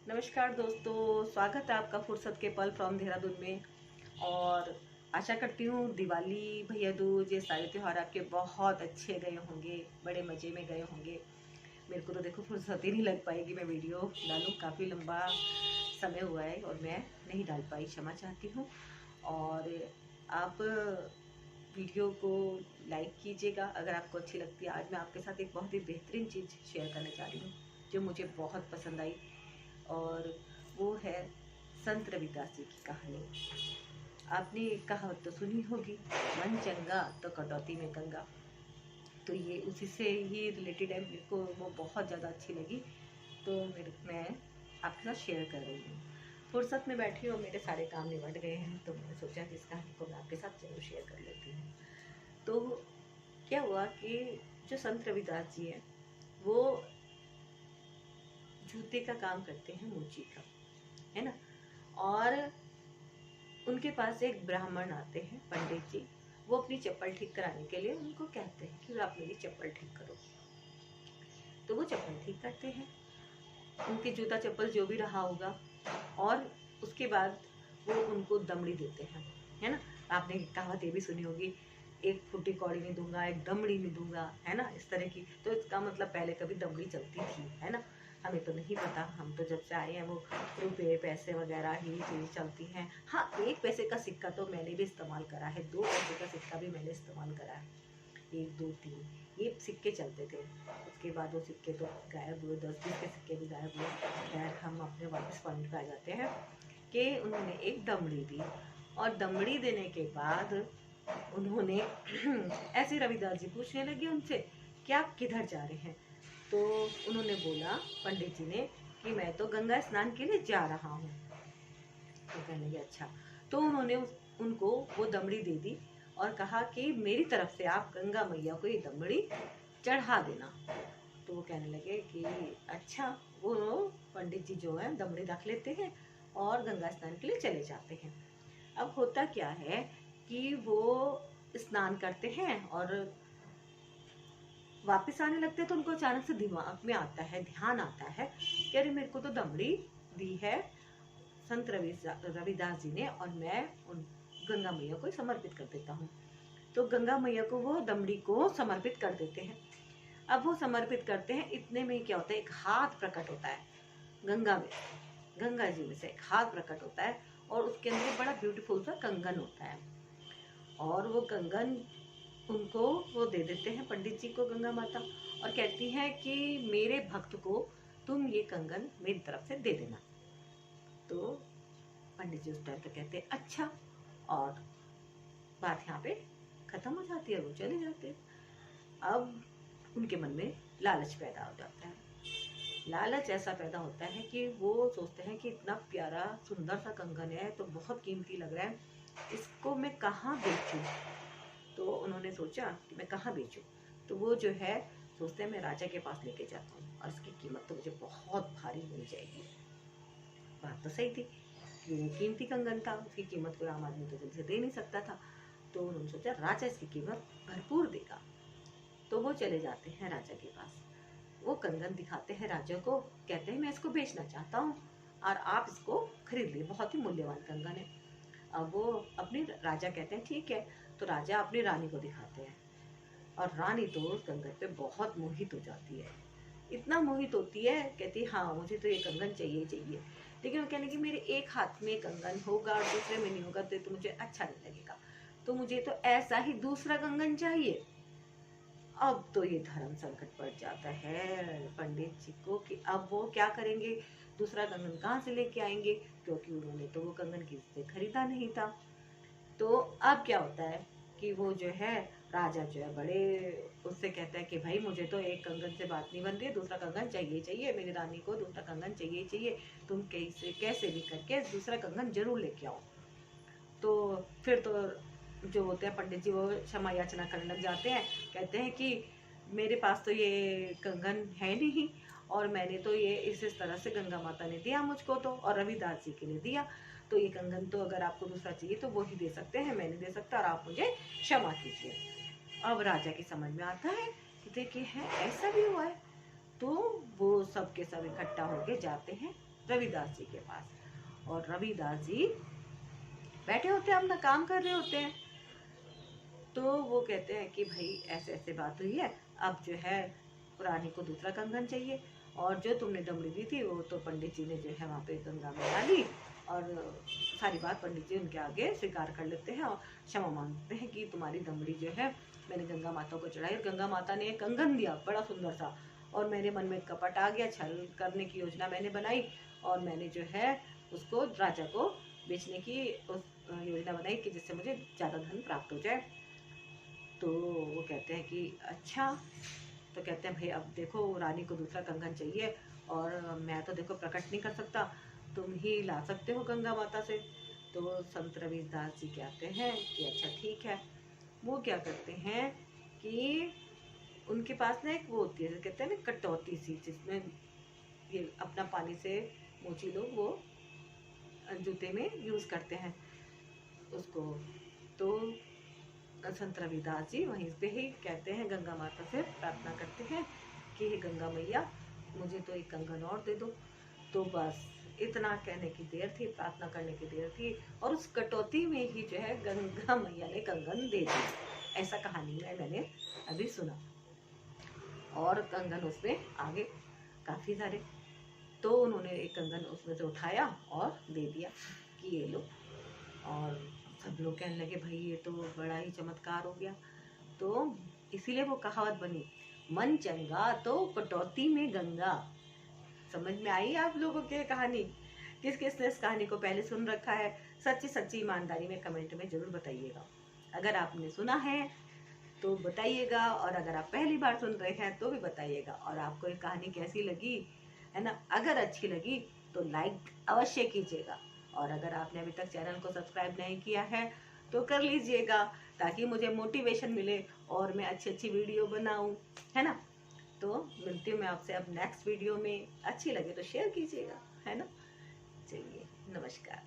नमस्कार दोस्तों, स्वागत है आपका फुर्सत के पल फ्रॉम देहरादून में। और आशा करती हूँ दिवाली, भैया दूज, ये सारे त्यौहार आपके बहुत अच्छे गए होंगे, बड़े मज़े में गए होंगे। मेरे को तो देखो फुर्सत ही नहीं लग पाएगी, मैं वीडियो डालूँ, काफ़ी लंबा समय हुआ है और मैं नहीं डाल पाई, क्षमा चाहती हूँ। और आप वीडियो को लाइक कीजिएगा अगर आपको अच्छी लगती है। आज मैं आपके साथ एक बहुत ही बेहतरीन चीज़ शेयर करने जा रही हूँ जो मुझे बहुत पसंद आई, और वो है संत रविदास जी की कहानी। आपने एक कहावत तो सुनी होगी, मन चंगा तो कटौती में गंगा। तो ये उसी से ही रिलेटेड है, मेरे को वो बहुत ज़्यादा अच्छी लगी, तो मैं आपके साथ शेयर कर रही हूँ। फुर्सत में बैठी हूँ, मेरे सारे काम निपट गए हैं, तो मैंने सोचा कि इस कहानी को मैं आपके साथ जरूर शेयर कर लेती हूँ। तो क्या हुआ कि जो संत रविदास जी हैं वो जूते का काम करते हैं, मोची का, है ना। और उनके पास एक ब्राह्मण आते हैं, पंडित जी। वो अपनी चप्पल ठीक कराने के लिए उनको कहते हैं कि आप मेरी चप्पल ठीक करो। तो वो चप्पल ठीक करते हैं, उनके जूता चप्पल जो भी रहा होगा, और उसके बाद वो उनको दमड़ी देते हैं, है ना। आपने कहावत ये भी सुनी होगी, एक फूटी कौड़ी नहीं दूंगा, एक दमड़ी नहीं दूंगा, है ना, इस तरह की। तो इसका मतलब पहले कभी दमड़ी चलती थी, है ना। हमें तो नहीं पता, हम तो जब से आए हैं वो रुपये पैसे वगैरह ही चीज़ें चलती हैं। हाँ, 1 पैसे का सिक्का तो मैंने भी इस्तेमाल करा है, 2 पैसे का सिक्का भी मैंने इस्तेमाल करा है, 1 2 3 ये सिक्के चलते थे। उसके बाद वो सिक्के तो गायब हुए, 10 20 के सिक्के भी गायब हुए। खैर, हम अपने वापस पॉइंट पे आ जाते हैं कि उन्होंने एक दमड़ी दी, और दमड़ी देने के बाद उन्होंने ऐसे रविदास जी पूछने लगे उनसे कि आप किधर जा रहे हैं। तो उन्होंने बोला, पंडित जी ने, कि मैं तो गंगा स्नान के लिए जा रहा हूँ। तो कहने लगे अच्छा। तो उन्होंने उनको वो दमड़ी दे दी और कहा कि मेरी तरफ से आप गंगा मैया को ये दमड़ी चढ़ा देना। तो वो कहने लगे कि अच्छा। वो पंडित जी जो है दमड़ी रख लेते हैं और गंगा स्नान के लिए चले जाते हैं। अब होता क्या है कि वो स्नान करते हैं और वापस आने लगते हैं, तो उनको अचानक से दिमाग में आता है, ध्यान आता है कि अरे मेरे को तो दमड़ी दी है संत रविदास जी ने, और मैं उन गंगा मैया को समर्पित कर देता हूँ। तो गंगा मैया को वो दमड़ी को समर्पित कर देते हैं। अब वो समर्पित करते हैं, इतने में क्या होता है, एक हाथ प्रकट होता है गंगा में, गंगा जी में से एक हाथ प्रकट होता है, और उसके अंदर बड़ा ब्यूटीफुल सा कंगन होता है। और वो कंगन उनको वो दे देते हैं, पंडित जी को, गंगा माता, और कहती हैं कि मेरे भक्त को तुम ये कंगन मेरी तरफ से दे देना। तो पंडित जी उस टाइम पे कहते हैं अच्छा, और बात यहाँ पे खत्म हो जाती है, वो चले जाते हैं। अब उनके मन में लालच पैदा हो जाता है। लालच ऐसा पैदा होता है कि वो सोचते हैं कि इतना प्यारा सुंदर सा कंगन है, तो बहुत कीमती लग रहा है, इसको मैं कहाँ बेचूं। तो उन्होंने सोचा कि मैं कहाँ बेचूं। तो वो जो है सोचते हैं मैं राजा के पास लेके जाता हूँ, और इसकी कीमत तो मुझे बहुत भारी मिल जाएगी। बात तो सही थी कि वो कीमती कंगन था, उसकी कीमत कोई आम आदमी तो जल्दी से दे नहीं सकता था। तो उन्होंने सोचा राजा इसकी कीमत भरपूर देगा। तो वो चले जाते हैं राजा के पास, वो कंगन दिखाते हैं राजा को, कहते हैं मैं इसको बेचना चाहता हूँ और आप इसको खरीद ले, बहुत ही मूल्यवान कंगन है। अब वो अपने राजा कहते हैं ठीक है। तो राजा अपनी रानी को दिखाते हैं, और रानी तो उस कंगन पे बहुत मोहित हो जाती है, इतना मोहित होती है, कहती है हाँ मुझे तो ये कंगन चाहिए चाहिए। लेकिन वो कहने की मेरे एक हाथ में कंगन होगा और दूसरे में नहीं होगा तो मुझे अच्छा नहीं लगेगा, तो मुझे तो ऐसा ही दूसरा कंगन चाहिए। अब तो ये धर्म संकट पड़ जाता है पंडित जी को कि अब वो क्या करेंगे, दूसरा कंगन कहाँ से लेके आएंगे, क्योंकि उन्होंने तो वो कंगन किसी से खरीदा नहीं था। तो अब क्या होता है कि वो जो है राजा जो है बड़े उससे कहता है कि भाई मुझे तो एक कंगन से बात नहीं बन रही है, दूसरा कंगन चाहिए चाहिए, मेरी रानी को दूसरा कंगन चाहिए चाहिए, तुम कैसे कैसे भी करके दूसरा कंगन जरूर लेके आओ। तो फिर तो जो होते हैं पंडित जी वो क्षमा याचना करने लग जाते हैं, कहते हैं कि मेरे पास तो ये कंगन है नहीं, और मैंने तो ये इस तरह से गंगा माता ने दिया मुझको तो, और रविदास जी के लिए दिया, तो ये कंगन तो अगर आपको दूसरा चाहिए तो वो ही दे सकते हैं, मैं नहीं दे सकता, और आप मुझे क्षमा कीजिए। अब राजा की समझ में आता है कि देखिए है ऐसा भी हुआ है। तो वो सब के सब इकट्ठा होके जाते हैं रविदास जी के पास। और रविदास जी बैठे होते हैं, अपना काम कर रहे होते हैं। तो वो कहते हैं कि भाई ऐसे ऐसे बात हुई है, अब जो है रानी को दूसरा कंगन चाहिए, और जो तुमने दमड़ी दी थी वो तो पंडित जी ने जो है वहाँ पे गंगा में डाली, और सारी बात पंडित जी उनके आगे स्वीकार कर लेते हैं और क्षमा मांगते हैं कि तुम्हारी दमड़ी जो है मैंने गंगा माता को चढ़ाई, और गंगा माता ने एक कंगन दिया बड़ा सुंदर सा, और मेरे मन में कपट आ गया, छल करने की योजना मैंने बनाई, और मैंने जो है उसको राजा को बेचने की उस योजना बनाई कि जिससे मुझे ज़्यादा धन प्राप्त हो जाए। तो वो कहते हैं कि अच्छा। तो कहते हैं भाई अब देखो रानी को दूसरा कंगन चाहिए, और मैं तो देखो प्रकट नहीं कर सकता, तुम ही ला सकते हो गंगा माता से। तो संत रविदास जी कहते हैं कि अच्छा ठीक है। वो क्या करते हैं कि उनके पास ना एक वो होती है, कहते हैं ना कटौती सी, जिसमें ये अपना पानी से मोची लोग वो जूते में यूज करते हैं उसको। तो संत रविदास जी वहीं पे ही कहते हैं, गंगा माता से प्रार्थना करते हैं कि हे गंगा मैया मुझे तो एक कंगन और दे दो। तो बस इतना कहने की देर थी, प्रार्थना करने की देर थी, और उस कटौती में ही जो है गंगा मैया ने कंगन दे दी। ऐसा कहानी में मैंने अभी सुना। और कंगन उसमें आगे काफी सारे, तो उन्होंने एक कंगन उसमें से उठाया और दे दिया कि ये लो। और सब लोग कहने लगे भाई ये तो बड़ा ही चमत्कार हो गया। तो इसीलिए वो कहावत बनी, मन चंगा तो कटौती में गंगा। समझ में आई आप लोगों की कहानी? किस किस ने इस कहानी को पहले सुन रखा है? सच्ची सच्ची ईमानदारी में कमेंट में जरूर बताइएगा। अगर आपने सुना है तो बताइएगा, और अगर आप पहली बार सुन रहे हैं तो भी बताइएगा। और आपको ये कहानी कैसी लगी, है ना? अगर अच्छी लगी तो लाइक अवश्य कीजिएगा, और अगर आपने अभी तक चैनल को सब्सक्राइब नहीं किया है तो कर लीजिएगा, ताकि मुझे मोटिवेशन मिले और मैं अच्छी अच्छी वीडियो बनाऊं, है ना? तो मिलती हूँ मैं आपसे अब नेक्स्ट वीडियो में। अच्छी लगे तो शेयर कीजिएगा, है ना? चलिए, नमस्कार।